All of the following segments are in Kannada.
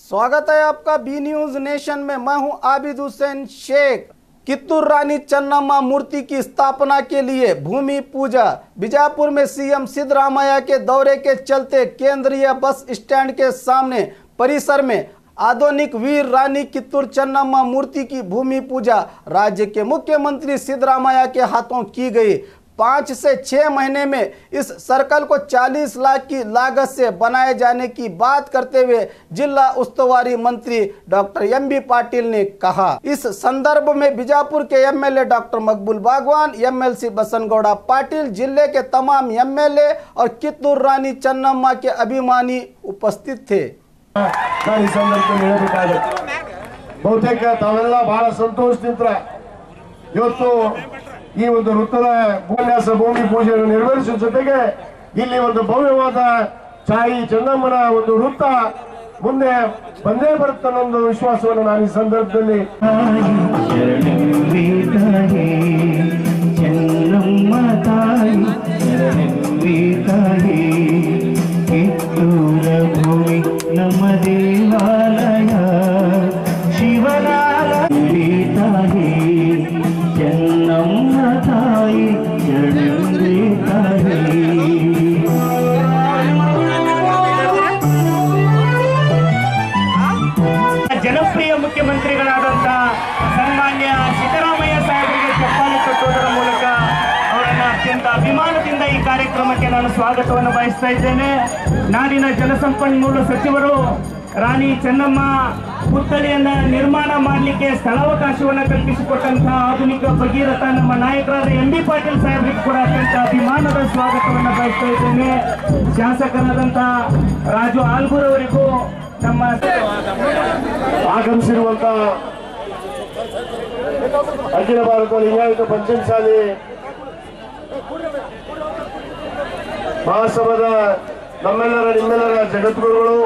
स्वागत है आपका बी न्यूज नेशन में। मैं हूं आबिद हुसैन शेख। कित्तूर रानी चन्नम्मा मूर्ति की स्थापना के लिए भूमि पूजा। बीजापुर में सीएम सिद्धरामैया के दौरे के चलते केंद्रीय बस स्टैंड के सामने परिसर में आधुनिक वीर रानी कित्तूर चन्नम्मा मूर्ति की भूमि पूजा राज्य के मुख्यमंत्री सिद्धरामैया के हाथों की गई। 5 से 6 महीने में इस सर्कल को 40 लाख की लागत से बनाए जाने की बात करते हुए जिला उस्तुवारी मंत्री डॉक्टर एम.बी. पाटिल ने कहा। इस संदर्भ में बीजापुर के एमएलए डॉक्टर मकबूल बागवान, एमएलसी बसनगौड़ा पाटिल, जिले के तमाम एमएलए और कित्तूर रानी चन्नम्मा के अभिमानी उपस्थित थे। ಬಹುತೇಕ ತಾವೆಲ್ಲ ಬಹಳ ಸಂತೋಷದಿಂದ ಇವತ್ತು ಈ ಒಂದು ವೃತ್ತದ ಉಪನ್ಯಾಸ ಭೂಮಿ ಪೂಜೆಯನ್ನು ನೆರವೇರಿಸುವ ಜೊತೆಗೆ ಇಲ್ಲಿ ಒಂದು ಭವ್ಯವಾದ ಚಾಯಿ ಚೆನ್ನಮ್ಮನ ಒಂದು ವೃತ್ತ ಮುಂದೆ ಬಂದೇ ಬರುತ್ತೆ ಅನ್ನೋ ಒಂದು ವಿಶ್ವಾಸವನ್ನು ನಾನು ಈ ಸಂದರ್ಭದಲ್ಲಿ ನಮ್ಮ ದೇವಾಲಯ ಶಿವನಾಲ ಚೆನ್ನಮ್ಮ ತಾಯಿ ಜನಪ್ರಿಯ ಮುಖ್ಯಮಂತ್ರಿಗಳಾದಂಥ ಸನ್ಮಾನ್ಯ ಸಿದ್ದರಾಮಯ್ಯ ಸಾಹೇಬರಿಗೆ ಚಪ್ಪಾಳೆ ಕಟ್ಟುವುದರ ಮೂಲಕ ಅವರನ್ನ ಅತ್ಯಂತ ಅಭಿಮಾನದಿಂದ ಈ ಕಾರ್ಯಕ್ರಮಕ್ಕೆ ನಾನು ಸ್ವಾಗತವನ್ನು ಬಯಸ್ತಾ ಇದ್ದೇನೆ. ನಾಡಿನ ಜಲಸಂಪನ್ಮೂಲ ಸಚಿವರು ರಾಣಿ ಚೆನ್ನಮ್ಮ ಪುತ್ಥಳಿಯನ್ನ ನಿರ್ಮಾಣ ಮಾಡಲಿಕ್ಕೆ ಸ್ಥಳಾವಕಾಶವನ್ನು ಕಲ್ಪಿಸಿಕೊಟ್ಟಂತಹ ಆಧುನಿಕ ಭಗೀರಥ ನಮ್ಮ ನಾಯಕರಾದ ಎಂ.ಬಿ. ಪಾಟೀಲ್ ಸಾಹೇಬರಿಗೆ ಕೂಡ ಅತ್ಯಂತ ಅಭಿಮಾನದ ಸ್ವಾಗತವನ್ನು ಬಯಸ್ತಾ ಇದ್ದೇನೆ. ಶಾಸಕರಾದಂತಹ ರಾಜು ಆಲ್ಗೂರ್ ಅವರಿಗೂ ನಮ್ಮ ಆಗಮಿಸಿರುವಂತ ಅಖಿಲ ಭಾರತ ಲಿಂಗಾಯತ ಪಂಚಮಸಾಲಿ ಮಹಾಸಭಾದ ನಿಮ್ಮೆಲ್ಲರ ಜಗದ್ಗುರುಗಳು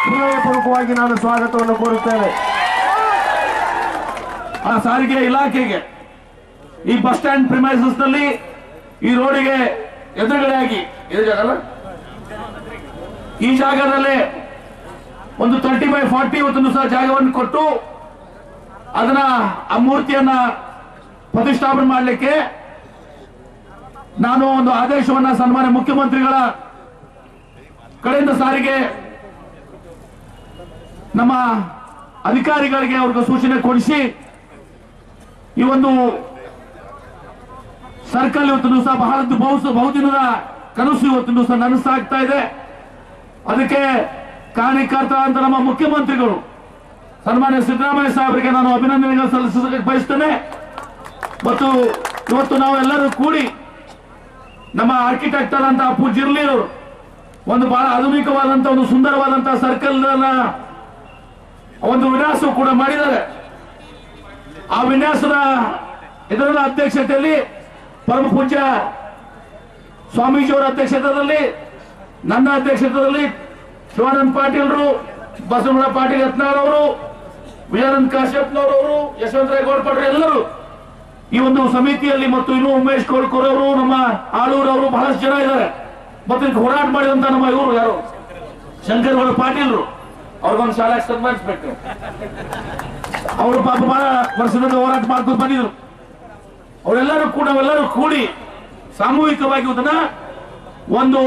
ಹೃದಯಪೂರ್ವಕವಾಗಿ ನಾನು ಸ್ವಾಗತವನ್ನು ಕೋರುತ್ತೇನೆ. ಆ ಸಾರಿಗೆ ಇಲಾಖೆಗೆ ಈ ಬಸ್ ಸ್ಟ್ಯಾಂಡ್ ಪ್ರಿಮೈಸಸ್ ನಲ್ಲಿ ಈ ರೋಡಿಗೆ ಎದುರುಗಡೆಯಾಗಿ ಈ ಜಾಗದಲ್ಲಿ ಒಂದು 30x40 ಇವತ್ತೊಂದು ಸಹ ಜಾಗವನ್ನು ಕೊಟ್ಟು ಅದನ್ನ ಆ ಮೂರ್ತಿಯನ್ನ ಪ್ರತಿಷ್ಠಾಪನೆ ಮಾಡಲಿಕ್ಕೆ ನಾನು ಒಂದು ಆದೇಶವನ್ನ ಸನ್ಮಾನ್ಯ ಮುಖ್ಯಮಂತ್ರಿಗಳ ಕಡೆಯಿಂದ ಸಾರಿಗೆ ನಮ್ಮ ಅಧಿಕಾರಿಗಳಿಗೆ ಅವ್ರಿಗೆ ಸೂಚನೆ ಕೊಡಿಸಿ ಈ ಒಂದು ಸರ್ಕಲ್ ಇವತ್ತು ಸಹ ಬಹುದಿನದ ಕನಸು ಇವತ್ತು ಸಹ ನನಸಾಗ್ತಾ ಇದೆ. ಅದಕ್ಕೆ ಕಾರಣಕರ್ತ ಅಂತ ನಮ್ಮ ಮುಖ್ಯಮಂತ್ರಿಗಳು ಸನ್ಮಾನ್ಯ ಸಿದ್ದರಾಮಯ್ಯ ಸಾಹೇಬರಿಗೆ ನಾನು ಅಭಿನಂದನೆಗಳನ್ನು ಸಲ್ಲಿಸಲಿಕ್ಕೆ ಬಯಸ್ತೇನೆ. ಮತ್ತು ಇವತ್ತು ನಾವೆಲ್ಲರೂ ಕೂಡಿ ನಮ್ಮ ಆರ್ಕಿಟೆಕ್ಟ್ ಆದಂತಹ ಪೂಜ್ಯರ್ಲಿ ಅವರು ಒಂದು ಬಹಳ ಆಧುನಿಕವಾದಂತಹ ಒಂದು ಸುಂದರವಾದಂತಹ ಸರ್ಕಲ್ ಒಂದು ವಿನ್ಯಾಸ ಕೂಡ ಮಾಡಿದ್ದಾರೆ. ಆ ವಿನ್ಯಾಸದ ಇದರ ಅಧ್ಯಕ್ಷತೆಯಲ್ಲಿ ಪರಮ ಪೂಜ್ಯ ಸ್ವಾಮೀಜಿಯವರ ಅಧ್ಯಕ್ಷತೆಯಲ್ಲಿ, ನನ್ನ ಅಧ್ಯಕ್ಷತೆಯಲ್ಲಿ ಶಿವಾನಂದ ಪಾಟೀಲ್ರು, ಬಸವನಗೌಡ ಪಾಟೀಲ್ ಯತ್ನಾಳ್ ಅವರು, ವಿಜಯಾನಂದ ಕಾಶ್ಯಪ್ನವರವರು, ಯಶವಂತರಾಯ ಗೌಡಪಾಡ್ರು ಎಲ್ಲರೂ ಈ ಒಂದು ಸಮಿತಿಯಲ್ಲಿ ಮತ್ತು ಇನ್ನು ಉಮೇಶ್ ಕೋಳ್ಕೂರ್ ಅವರು, ನಮ್ಮ ಆಳೂರ್ ಅವರು ಬಹಳಷ್ಟು ಜನ ಇದ್ದಾರೆ. ಮತ್ತು ಹೋರಾಟ ಮಾಡಿದಂತ ನಮ್ಮ ಇವರು ಯಾರು ಶಂಕರಗೌಡ ಪಾಟೀಲ್ರು ಅವ್ರಿಗೊಂದು ಶಾಲೆಗೆ ಸನ್ಮಾನಿಸಬೇಕು. ಅವರು ಪಾಪ ಬಹಳ ವರ್ಷದಿಂದ ಹೋರಾಟ ಮಾಡ್ಕೊಂಡು ಬಂದಿದ್ರು. ನಾವೆಲ್ಲರೂ ಕೂಡಿ ಸಾಮೂಹಿಕವಾಗಿ ಇದನ್ನ ಒಂದು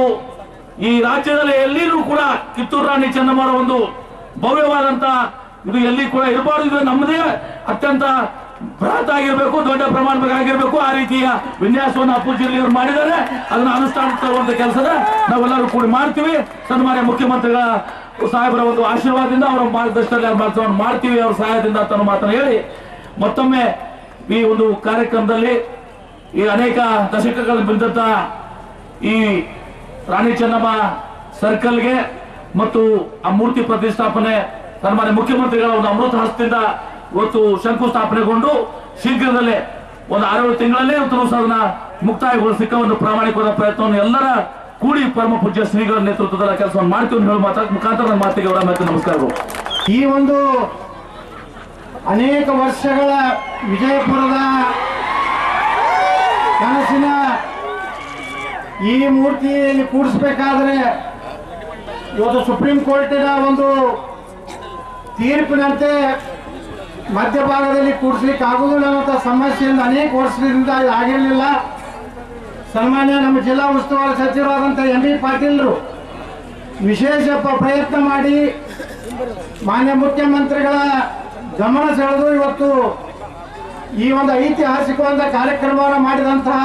ಈ ರಾಜ್ಯದಲ್ಲಿ ಎಲ್ಲಿಯೂ ಕೂಡ ಕಿತ್ತೂರು ರಾಣಿ ಚೆನ್ನಮ್ಮರ ಒಂದು ಭವ್ಯವಾದಂತ ಇದು ಎಲ್ಲಿ ಕೂಡ ಇರಬಾರ್ದು. ಇದು ನಮ್ಮದೇ ಅತ್ಯಂತ ಬೃಹತ್ ಆಗಿರ್ಬೇಕು, ದೊಡ್ಡ ಪ್ರಮಾಣವಾಗಿ ಆಗಿರ್ಬೇಕು. ಆ ರೀತಿಯ ವಿನ್ಯಾಸವನ್ನು ಪೂಜ್ಯರು ಮಾಡಿದ್ದಾರೆ. ಅದನ್ನ ಅನುಷ್ಠಾನ ತರುವಂತ ಕೆಲಸದ ನಾವೆಲ್ಲರೂ ಕೂಡಿ ಮಾಡ್ತೀವಿ. ಸನ್ಮಾನ್ಯ ಮುಖ್ಯಮಂತ್ರಿಗಳ ಸಾಹೇಬರ ಒಂದು ಆಶೀರ್ವಾದದಿಂದ ಅವರ ಮಾರ್ಗದರ್ಶನದಲ್ಲಿ ಮಾಡ್ತೀವಿ, ಅವರ ಸಹಾಯದಿಂದ ತನ್ನ ಮಾತನ್ನು ಹೇಳಿ ಮತ್ತೊಮ್ಮೆ ಈ ಒಂದು ಕಾರ್ಯಕ್ರಮದಲ್ಲಿ ಈ ಅನೇಕ ದಶಕಗಳ ಬಿದ್ದಂತ ಈ ರಾಣಿ ಚೆನ್ನಮ್ಮ ಸರ್ಕಲ್ಗೆ ಮತ್ತು ಆ ಮೂರ್ತಿ ಪ್ರತಿಷ್ಠಾಪನೆ ಸನ್ಮಾನ್ಯ ಮುಖ್ಯಮಂತ್ರಿಗಳ ಒಂದು ಅಮೃತ ಹಸ್ತದಿಂದ ಇವತ್ತು ಶಂಕುಸ್ಥಾಪನೆಗೊಂಡು ಶೀಘ್ರದಲ್ಲೇ ಒಂದು 6 ತಿಂಗಳಲ್ಲೇ ಅದನ್ನ ಮುಕ್ತಾಯಗೊಳಿಸಲಿಕ್ಕೆ ಒಂದು ಪ್ರಾಮಾಣಿಕವಾದ ಪ್ರಯತ್ನವನ್ನು ಎಲ್ಲರ ಕೂಡಿ ಪರಮ ಪೂಜ್ಯ ಶ್ರೀಗಳ ನೇತೃತ್ವದ ಕೆಲಸವನ್ನು ಮಾಡ್ತೀವಿ ಹೇಳುವ ಮುಖಾಂತರ ನನ್ನ ಮಾತಿಗೆ ಅವರ ಮತ್ತು ನಮಸ್ಕಾರಗಳು. ಈ ಒಂದು ಅನೇಕ ವರ್ಷಗಳ ವಿಜಯಪುರದ ಕನಸಿನ ಈ ಮೂರ್ತಿಯಲ್ಲಿ ಕೂಡಿಸಬೇಕಾದ್ರೆ ಇವತ್ತು ಸುಪ್ರೀಂ ಕೋರ್ಟಿನ ಒಂದು ತೀರ್ಪಿನಂತೆ ಮಧ್ಯಭಾಗದಲ್ಲಿ ಕೂಡಿಸ್ಲಿಕ್ಕೆ ಆಗುವುದಿಲ್ಲ ಅನ್ನೋ ಸಮಸ್ಯೆಯಿಂದ ಅನೇಕ ವರ್ಷದಿಂದ ಆಗಿರಲಿಲ್ಲ. ಸನ್ಮಾನ್ಯ ನಮ್ಮ ಜಿಲ್ಲಾ ಉಸ್ತುವಾರಿ ಸಚಿವರಾದಂಥ ಎಂ ಬಿ ಪಾಟೀಲ್ರು ವಿಶೇಷ ಪ್ರಯತ್ನ ಮಾಡಿ ಮಾನ್ಯ ಮುಖ್ಯಮಂತ್ರಿಗಳ ಗಮನ ಸೆಳೆದು ಇವತ್ತು ಈ ಒಂದು ಐತಿಹಾಸಿಕವಾದ ಕಾರ್ಯಕ್ರಮವನ್ನು ಮಾಡಿದಂತಹ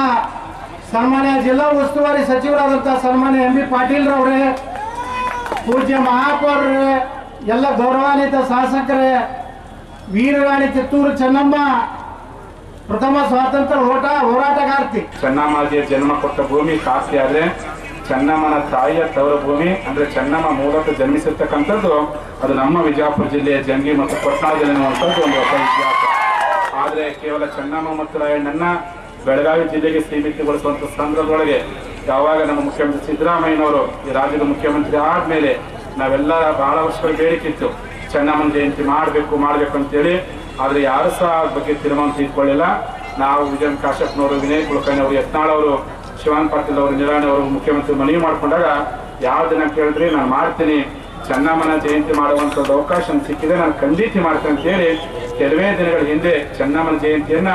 ಸನ್ಮಾನ್ಯ ಜಿಲ್ಲಾ ಉಸ್ತುವಾರಿ ಸಚಿವರಾದಂತಹ ಸನ್ಮಾನ್ಯ ಎಂ ಬಿ ಪಾಟೀಲ್ರವರೇ, ಪೂಜ್ಯ ಮಹಾಪೌರರೇ, ಎಲ್ಲ ಗೌರವಾನ್ವಿತ ಶಾಸಕರೇ, ವೀರರಾಣಿ ಕಿತ್ತೂರು ಚೆನ್ನಮ್ಮ ಪ್ರಥಮ ಸ್ವಾತಂತ್ರ್ಯ ಹೋರಾಟಗಾರ್ತಿ. ಚೆನ್ನಮ್ಮಗೆ ಜನ್ಮ ಕೊಟ್ಟ ಭೂಮಿ ಕಾಶಿ ಆದ್ರೆ ಚೆನ್ನಮ್ಮನ ತಾಯಿಯ ತವರ ಭೂಮಿ ಅಂದ್ರೆ ಚೆನ್ನಮ್ಮ ಮೂಲಕ ಜನ್ಮಿಸಿರ್ತಕ್ಕಂಥದ್ದು ಅದು ನಮ್ಮ ವಿಜಯಪುರ ಜಿಲ್ಲೆಯ ಜಂಗಿ ಮತ್ತು ಕೊಟ್ನಾಳದಲ್ಲಿ ಅನ್ನುವಂಥದ್ದು ಒಂದು ಹೊಸ ಇತಿಹಾಸ. ಆದ್ರೆ ಕೇವಲ ಚೆನ್ನಮ್ಮ ಮತ್ತು ರಾಯಣ್ಣನ ಬೆಳಗಾವಿ ಜಿಲ್ಲೆಗೆ ಸೀಮಿತಗೊಳಿಸುವಂತ ಸಂದರ್ಭದೊಳಗೆ ಯಾವಾಗ ನಮ್ಮ ಮುಖ್ಯಮಂತ್ರಿ ಸಿದ್ದರಾಮಯ್ಯನವರು ಈ ರಾಜ್ಯದ ಮುಖ್ಯಮಂತ್ರಿ ಆದ್ಮೇಲೆ ನಾವೆಲ್ಲ ಬಹಳ ವರ್ಷಗಳ ಬೇಡಿಕೆ ಇತ್ತು ಚೆನ್ನಮ್ಮನ ಜಯಂತಿ ಮಾಡಬೇಕು ಅಂತೇಳಿ. ಆದ್ರೆ ಯಾರು ಸಹ ಅದ್ರ ಬಗ್ಗೆ ತೀರ್ಮಾನ ತೆಗೆದುಕೊಳ್ಳಿಲ್ಲ. ನಾವು ವಿಜಯನ್ ಕಾಶ್ಯಪ್ನವರು, ವಿನಯ್ ಕುಲಕರ್ಣಿ ಅವರು, ಯತ್ನಾಳ್ ಅವರು, ಶಿವಾನ್ ಪಾಟೀಲ್ ಅವರು, ನಿರಾಣಿ ಅವರು ಮುಖ್ಯಮಂತ್ರಿ ಮನವಿ ಮಾಡ್ಕೊಂಡಾಗ ಯಾವ ದಿನ ಕೇಳಿದ್ರಿ ನಾನು ಮಾಡ್ತೀನಿ, ಚೆನ್ನಮ್ಮನ ಜಯಂತಿ ಮಾಡುವಂಥದ್ದು ಅವಕಾಶ ಸಿಕ್ಕಿದೆ, ನಾನು ಖಂಡಿತ ಮಾಡ್ತೇನೆ ಅಂತ ಹೇಳಿ ಕೆಲವೇ ದಿನಗಳ ಹಿಂದೆ ಚೆನ್ನಮ್ಮನ ಜಯಂತಿಯನ್ನ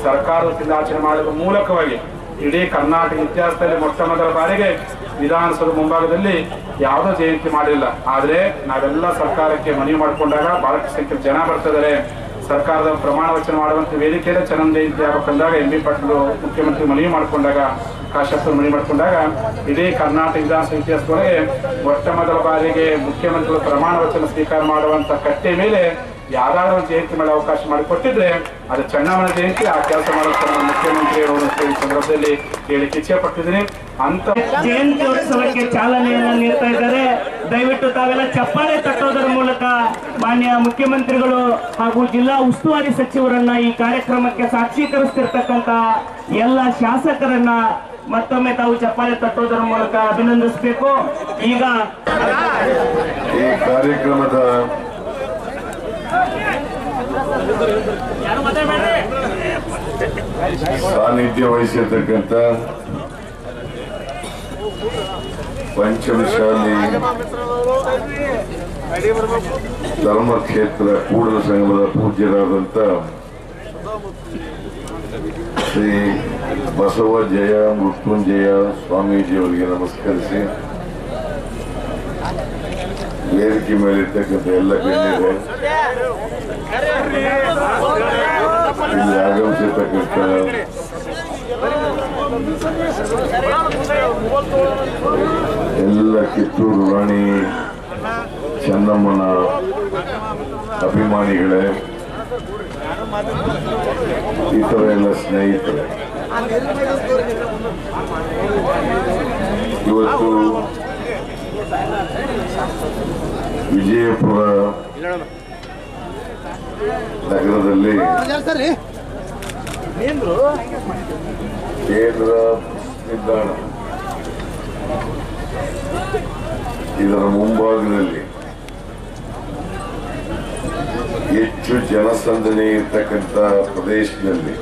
ಸರ್ಕಾರದಿಂದ ಆಚರಣೆ ಮಾಡುವ ಮೂಲಕವಾಗಿ ಇಡೀ ಕರ್ನಾಟಕ ಇತಿಹಾಸದಲ್ಲಿ ಮೊಟ್ಟ ಮೊದಲ ಬಾರಿಗೆ ವಿಧಾನಸೌಧ ಮುಂಭಾಗದಲ್ಲಿ ಯಾವುದೋ ಜಯಂತಿ ಮಾಡಿಲ್ಲ. ಆದ್ರೆ ನಾವೆಲ್ಲ ಸರ್ಕಾರಕ್ಕೆ ಮನವಿ ಮಾಡಿಕೊಂಡಾಗ ಬಹಳಷ್ಟು ಸಂಖ್ಯೆಯ ಜನ ಬರ್ತಿದ್ದಾರೆ. ಸರ್ಕಾರದ ಪ್ರಮಾಣ ವಚನ ಮಾಡುವಂತ ವೇದಿಕೆಯಲ್ಲೇ ಚೆನ್ನಮ್ಮ ಜಯಂತಿ ಆಗಬೇಕಂದಾಗ ಎಂ ಬಿ ಪಾಟೀಲ್ ಮುಖ್ಯಮಂತ್ರಿ ಮನವಿ ಮಾಡಿಕೊಂಡಾಗ, ಕಾಶ್ಯಪ್ ಮನವಿ ಮಾಡಿಕೊಂಡಾಗ ಇಡೀ ಕರ್ನಾಟಕ ವಿಧಾನಸಭೆ ಇತಿಹಾಸದೊಳಗೆ ಮೊಟ್ಟ ಮೊದಲ ಬಾರಿಗೆ ಮುಖ್ಯಮಂತ್ರಿಗಳು ಪ್ರಮಾಣ ವಚನ ಸ್ವೀಕಾರ ಮಾಡುವಂತ ಕಟ್ಟೆ ಮೇಲೆ ಯಾವ್ದಾದ್ರು ಜಯಂತಿ ಮಾಡೋ ಅವಕಾಶ ಮಾಡಿಕೊಟ್ಟಿದ್ರೆ ಅದು ಚೆನ್ನಮ್ಮನ ಜಯಂತಿ. ಆ ಕೆಲಸ ಮಾಡುವಂತ ಮುಖ್ಯಮಂತ್ರಿ ಸಂದರ್ಭದಲ್ಲಿ ಹೇಳಿಕೆ ಇಚ್ಛೆ ಪಟ್ಟಿದ್ದೀನಿ. ಅಂತ ಜಯಂತ್ಯೋತ್ಸವಕ್ಕೆ ಚಾಲನೆಯನ್ನ ನೀಡ್ತಾ ಇದ್ದಾರೆ. ದಯವಿಟ್ಟು ತಾವೆಲ್ಲ ಚಪ್ಪಾಳೆ ತಟ್ಟೋದರ ಮೂಲಕ ಮಾನ್ಯ ಮುಖ್ಯಮಂತ್ರಿಗಳು ಹಾಗೂ ಜಿಲ್ಲಾ ಉಸ್ತುವಾರಿ ಸಚಿವರನ್ನ ಈ ಕಾರ್ಯಕ್ರಮಕ್ಕೆ ಸಾಕ್ಷೀಕರಿಸ್ತಿರ್ತಕ್ಕಂತ ಎಲ್ಲ ಶಾಸಕರನ್ನ ಮತ್ತೊಮ್ಮೆ ತಾವು ಚಪ್ಪಾಳೆ ತಟ್ಟೋದರ ಮೂಲಕ ಅಭಿನಂದಿಸಬೇಕು. ಈಗ ಈ ಕಾರ್ಯಕ್ರಮದ ಸಾನ್ನಿಧ್ಯ ವಹಿಸಿರ್ತಕ್ಕಂಥ ಪಂಚಮಶಾಲಿ ಧರ್ಮಕ್ಷೇತ್ರ ಕೂಡಲ ಸಂಗಮದ ಪೂಜ್ಯರಾದಂಥ ಶ್ರೀ ಬಸವ ಜಯ ಮೃತ್ಯುಂಜಯ ಸ್ವಾಮೀಜಿಯವರಿಗೆ ನಮಸ್ಕರಿಸಿ, ವೇದಿಕೆ ಮೇಲಿರ್ತಕ್ಕಂಥ ಎಲ್ಲ ಗಣ್ಯರೇ, ಇಲ್ಲಿ ಆಗಮಿಸಿರ್ತಕ್ಕಂಥ ಎಲ್ಲ ಕಿತ್ತೂರು ರಾಣಿ ಚೆನ್ನಮ್ಮನ ಅಭಿಮಾನಿಗಳೇ, ಇತರ ಎಲ್ಲ ಸ್ನೇಹಿತರೆ, ಇವತ್ತು ವಿಜಯಪುರ ನಗರದಲ್ಲಿ ಕೇಂದ್ರ ನಿಲ್ದಾಣ ಇದರ ಮುಂಭಾಗದಲ್ಲಿ ಹೆಚ್ಚು ಜನಸಂದಣಿ ಇರ್ತಕ್ಕಂಥ ಪ್ರದೇಶದಲ್ಲಿ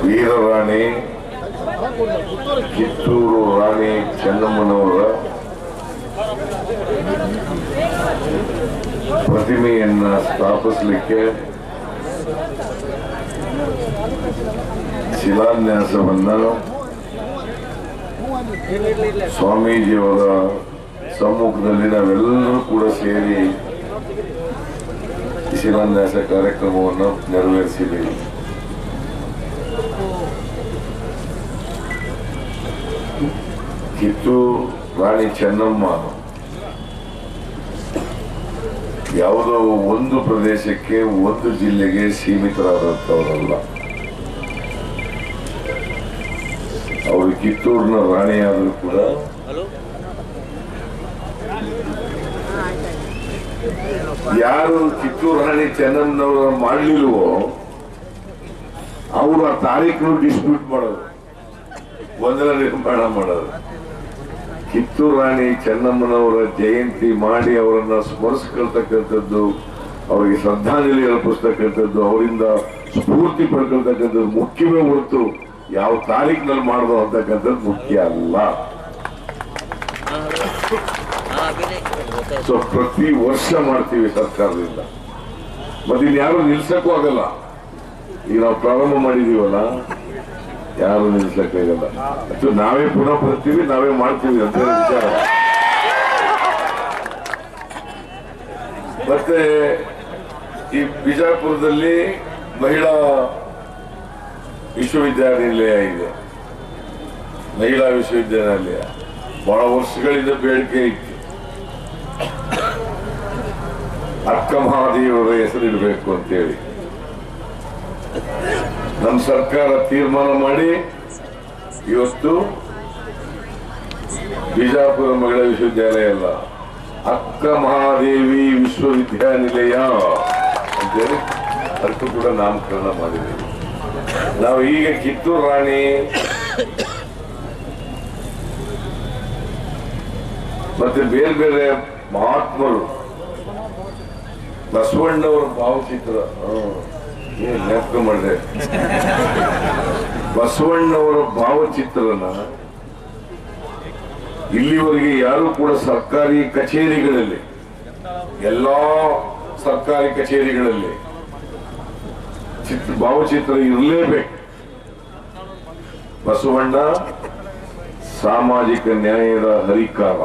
ವೀರರಾಣಿ ಕಿತ್ತೂರು ರಾಣಿ ಚೆನ್ನಮ್ಮನವರ ಪ್ರತಿಮೆಯನ್ನ ಸ್ಥಾಪಿಸಲಿಕ್ಕೆ ಶಿಲಾನ್ಯಾಸವನ್ನ ಸ್ವಾಮೀಜಿಯವರ ಸಮ್ಮುಖದಲ್ಲಿ ನಾವೆಲ್ಲರೂ ಕೂಡ ಸೇರಿ ಶಿಲಾನ್ಯಾಸ ಕಾರ್ಯಕ್ರಮವನ್ನು ನೆರವೇರಿಸಿದ್ದೀವಿ. ಕಿತ್ತೂರು ರಾಣಿ ಚೆನ್ನಮ್ಮ ಯಾವುದೋ ಒಂದು ಪ್ರದೇಶಕ್ಕೆ, ಒಂದು ಜಿಲ್ಲೆಗೆ ಸೀಮಿತರಾದಂಥವರಲ್ಲ. ಅವರು ಕಿತ್ತೂರಿನ ರಾಣಿಯಾದರೂ ಕೂಡ ಯಾರು ಕಿತ್ತೂರು ರಾಣಿ ಚೆನ್ನಮ್ಮನವರ ಮಾಡಲಿಲ್ವೋ ಅವರು ಆ ತಾರೀಖನ್ನು ಡಿಸ್ಪ್ಯೂಟ್ ಮಾಡೋದು, ಗೊಂದಲ ನಿರ್ಮಾಣ ಮಾಡೋದು. ಕಿತ್ತೂರು ರಾಣಿ ಚೆನ್ನಮ್ಮನವರ ಜಯಂತಿ ಮಾಡಿ ಅವರನ್ನ ಸ್ಮರಿಸ್ಕೊಳ್ತಕ್ಕಂಥದ್ದು, ಅವರಿಗೆ ಶ್ರದ್ಧಾಂಜಲಿ ಅರ್ಪಿಸ್ತಕ್ಕಂಥದ್ದು, ಅವರಿಂದ ಸ್ಫೂರ್ತಿ ಪಡ್ಕೊಳ್ತಕ್ಕಂಥದ್ದು ಮುಖ್ಯವೇ ಹೊರತು ಯಾವ ತಾರೀಖಿನಲ್ಲಿ ಮಾಡೋದು ಅಂತಕ್ಕಂಥದ್ದು ಮುಖ್ಯ ಅಲ್ಲ. ಸೊ ಪ್ರತಿ ವರ್ಷ ಮಾಡ್ತೀವಿ ಸರ್ಕಾರದಿಂದ, ಮತ್ತೆ ಇನ್ಯಾರು ನಿಲ್ಸಕ್ಕೂ ಆಗಲ್ಲ. ಈಗ ನಾವು ಪ್ರಾರಂಭ ಮಾಡಿದೀವಲ್ಲ, ಯಾರು ನಿಲ್ಸಕ್ಕಾಗಲ್ಲ. ಅಥವಾ ನಾವೇ ಪುನಃ ಬರ್ತೀವಿ, ನಾವೇ ಮಾಡ್ತೀವಿ ಅಂತ ವಿಚಾರ. ಮತ್ತೆ ಈ ಬಿಜಾಪುರದಲ್ಲಿ ಮಹಿಳಾ ವಿಶ್ವವಿದ್ಯಾನಿಲಯ ಇದೆ. ಮಹಿಳಾ ವಿಶ್ವವಿದ್ಯಾನಿಲಯ ಬಹಳ ವರ್ಷಗಳಿಂದ ಬೇಡಿಕೆ ಇತ್ತು. ಅಕ್ಕ ಮಹಾದೇವರ ಹೆಸರಿಡಬೇಕು ಅಂತೇಳಿ ನಮ್ಮ ಸರ್ಕಾರ ತೀರ್ಮಾನ ಮಾಡಿ ಇವತ್ತು ಬಿಜಾಪುರ ಮಹಿಳಾ ವಿಶ್ವವಿದ್ಯಾಲಯ ಅಲ್ಲ, ಅಕ್ಕ ಮಹಾದೇವಿ ವಿಶ್ವವಿದ್ಯಾನಿಲಯ ಅಂತೇಳಿ ಅದಕ್ಕೂ ಕೂಡ ನಾಮಕರಣ ಮಾಡಿದ್ದೀವಿ. ನಾವು ಈಗ ಕಿತ್ತೂರು ರಾಣಿ ಮತ್ತೆ ಬೇರೆ ಬೇರೆ ಮಹಾತ್ಮರು, ಬಸವಣ್ಣವರ ಭಾವಚಿತ್ರ ಜ್ಞಾಪಕ ಮಾಡಿದೆ. ಬಸವಣ್ಣವರ ಭಾವಚಿತ್ರನ ಇಲ್ಲಿವರೆಗೆ ಯಾರು ಕೂಡ ಸರ್ಕಾರಿ ಕಚೇರಿಗಳಲ್ಲಿ, ಎಲ್ಲಾ ಸರ್ಕಾರಿ ಕಚೇರಿಗಳಲ್ಲಿ ಭಾವಚಿತ್ರ ಇರಲೇಬೇಕು. ಬಸವಣ್ಣ ಸಾಮಾಜಿಕ ನ್ಯಾಯದ ಹರಿಕಾರ.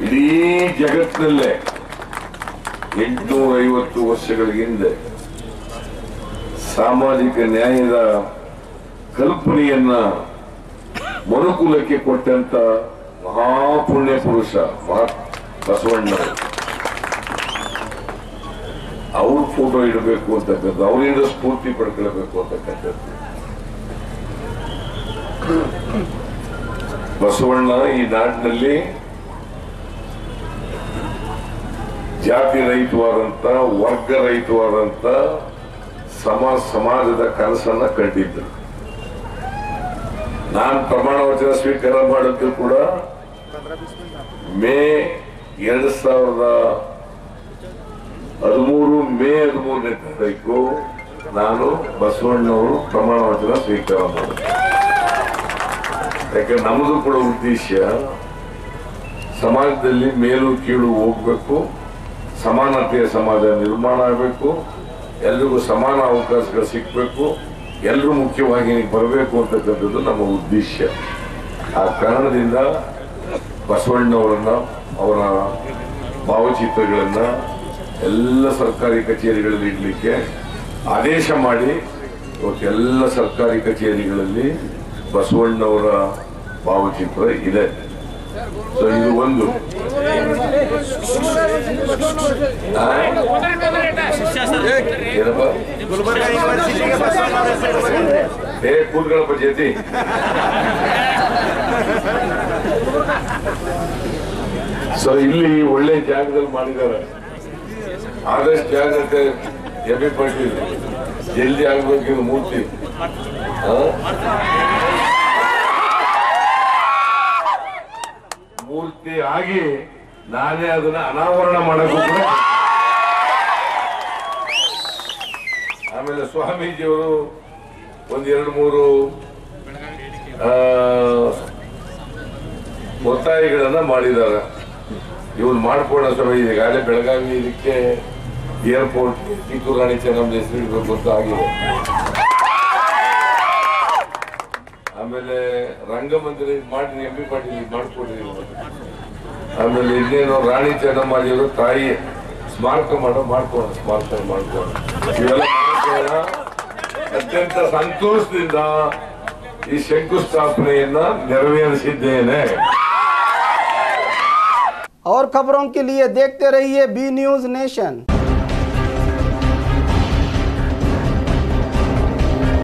ಇಡೀ ಜಗತ್ತಿನಲ್ಲೇ 850 ವರ್ಷಗಳ ಹಿಂದೆ ಸಾಮಾಜಿಕ ನ್ಯಾಯದ ಕಲ್ಪನೆಯನ್ನ ಮನುಕುಲಕ್ಕೆ ಕೊಟ್ಟಂತ ಮಹಾಪುಣ್ಯ ಪುರುಷ ಬಸವಣ್ಣ. ಅವ್ರ ಫೋಟೋ ಇಡಬೇಕು ಅಂತಕ್ಕಂಥದ್ದು, ಅವರಿಂದ ಸ್ಫೂರ್ತಿ ಪಡ್ಕೊಳ್ಬೇಕು ಅಂತಕ್ಕಂಥದ್ದು. ಬಸವಣ್ಣ ಈ ನಾಡಿನಲ್ಲಿ ಜಾತಿ ರಹಿತವಾದಂತ, ವರ್ಗ ರಹಿತವಾದಂತ ಸಮಾಜದ ಕನಸನ್ನ ಕಂಡಿದ್ದರು. ನಾನು ಪ್ರಮಾಣ ವಚನ ಸ್ವೀಕಾರ ಮಾಡಿದ್ದು ಕೂಡ ಮೇ 2013 ಮೇ 13ನೇ ತಾರೀಕು ನಾನು ಬಸವಣ್ಣವರು ಪ್ರಮಾಣ ವಚನ ಸ್ವೀಕಾರ ಮಾಡಿದೆ. ಯಾಕೆ ನಮ್ಮದು ಕೂಡ ಉದ್ದೇಶ ಸಮಾಜದಲ್ಲಿ ಮೇಲು ಕೀಳು ಹೋಗ್ಬೇಕು, ಸಮಾನತೆಯ ಸಮಾಜ ನಿರ್ಮಾಣ ಆಗಬೇಕು, ಎಲ್ರಿಗೂ ಸಮಾನ ಅವಕಾಶಗಳು ಸಿಗ್ಬೇಕು, ಎಲ್ಲರೂ ಮುಖ್ಯವಾಗಿ ಬರಬೇಕು ಅಂತಕ್ಕಂಥದ್ದು ನಮ್ಮ ಉದ್ದೇಶ. ಆ ಕಾರಣದಿಂದ ಬಸವಣ್ಣವರನ್ನ, ಅವರ ಭಾವಚಿತ್ರಗಳನ್ನ ಎಲ್ಲ ಸರ್ಕಾರಿ ಕಚೇರಿಗಳಲ್ಲಿ ಇಡ್ಲಿಕ್ಕೆ ಆದೇಶ ಮಾಡಿ ಇವತ್ತು ಎಲ್ಲ ಸರ್ಕಾರಿ ಕಚೇರಿಗಳಲ್ಲಿ ಬಸವಣ್ಣವರ ಭಾವಚಿತ್ರ ಇದೆ. ಸೊ ಇದು ಒಂದು. ಕೂತ್ಗಳಪ್ಪ ಜೊತೆ ಸೊ ಇಲ್ಲಿ ಒಳ್ಳೆ ಜಾಗದಲ್ಲಿ ಮಾಡಿದ್ದಾರೆ. ಆದಷ್ಟು ಜಾಗ್ರತೆ ಎಮ್ಮೆ ಪಟ್ಟಿದ್ರು, ಜಲ್ದಿ ಆಗ್ಬೇಕಿದ್ರು ಮೂರ್ತಿ. ಮೂರ್ತಿ ಆಗಿ ನಾನೇ ಅದನ್ನ ಅನಾವರಣ ಮಾಡಕ್ಕೂ ಕೂಡ. ಆಮೇಲೆ ಸ್ವಾಮೀಜಿಯವರು ಒಂದ್ 2-3 ಒತ್ತಾಯಗಳನ್ನ ಮಾಡಿದ್ದಾರೆ. ಇವ್ರು ಮಾಡ್ಕೊಳ್ಳೋ ಸ್ವಾಮೀಜಿ ಈಗಾಗಲೇ ಬೆಳಗಾವಿ ಇದಕ್ಕೆ ಏರ್ಪೋರ್ಟ್ ಕಿತ್ತೂರು ರಾಣಿ ಚೆನ್ನಮ್ಮ ಹೆಸರು ಇಡಬೇಕು ಅಂತ ಆಗಿದೆ. ಆಮೇಲೆ ರಂಗಮಂದಿರ ಮಾಡಿ ಎಂ ಬಿ ಪಾಟೀಲ್ ಮಾಡ್ಕೊಡ್ರಿ. ಆಮೇಲೆ ಇನ್ನೇನು ರಾಣಿ ಚೆನ್ನಮ್ಮಾಜಿಯವರು ತಾಯಿ ಸ್ಮಾರಕ ಮಾಡ್ಕೊಂಡು ಇವೆಲ್ಲ ಅತ್ಯಂತ ಸಂತೋಷದಿಂದ ಈ ಶಂಕುಸ್ಥಾಪನೆಯನ್ನ ನೆರವೇರಿಸಿದ್ದೇನೆ. और खबरों के लिए देखते रहिए बी न्यूज नेशन।